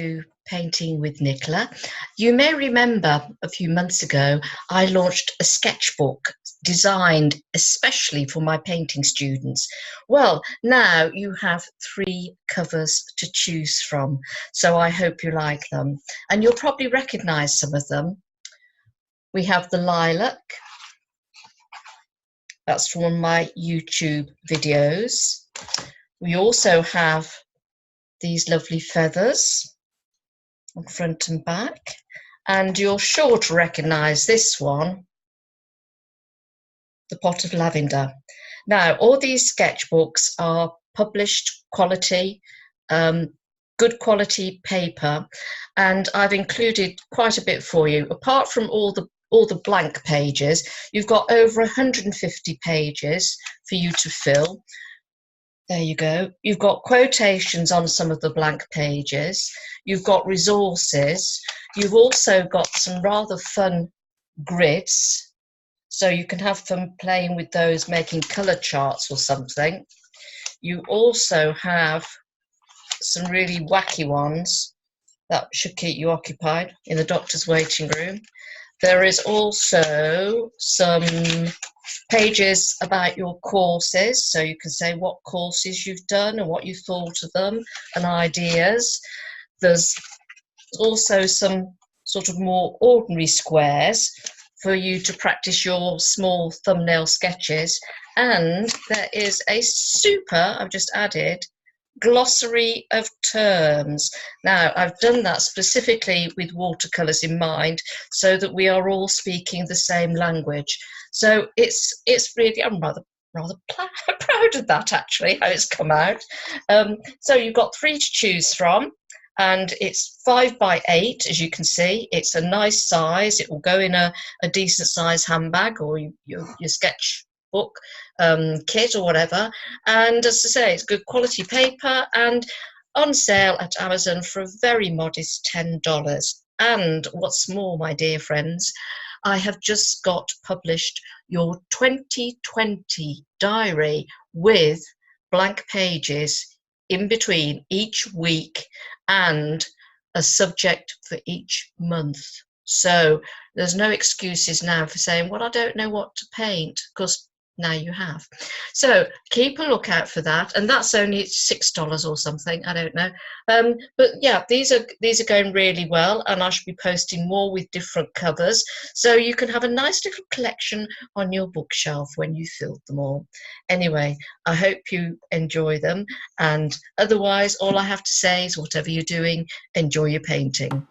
to Painting with Nicola. You may remember a few months ago I launched a sketchbook designed especially for my painting students. Well, now you have 3 covers to choose from, so I hope you like them. And you'll probably recognise some of them. We have the lilac. That's from one of my YouTube videos. We also have these lovely feathers on front and back, and you're sure to recognise this one, the pot of lavender. Now, all these sketchbooks are published quality, good quality paper, and I've included quite a bit for you. Apart from all the blank pages, you've got over 150 pages for you to fill. There you go. You've got quotations on some of the blank pages. You've got resources. You've also got some rather fun grids, so you can have fun playing with those, making colour charts or something. You also have some really wacky ones that should keep you occupied in the doctor's waiting room. There is also some pages about your courses, so you can say what courses you've done and what you thought of them and ideas. There's also some sort of more ordinary squares for you to practice your small thumbnail sketches, and there is a super, I've just added, glossary of terms. Now, I've done that specifically with watercolours in mind, so that we are all speaking the same language. So it's really, I'm rather proud of that, actually, how it's come out. So you've got 3 to choose from, and it's 5 by 8, as you can see. It's a nice size. It will go in a decent size handbag or your sketchbook kit or whatever. And as I say, it's good quality paper and on sale at Amazon for a very modest $10. And what's more, my dear friends, I have just got published your 2020 diary with blank pages in between each week and a subject for each month. So there's no excuses now for saying, well, I don't know what to paint, because now you have. So keep a lookout for that, and that's only $6 or something, I don't know. But yeah, these are going really well, and I should be posting more with different covers, so you can have a nice little collection on your bookshelf when you filled them all. Anyway, I hope you enjoy them, and otherwise all I have to say is, whatever you're doing, enjoy your painting.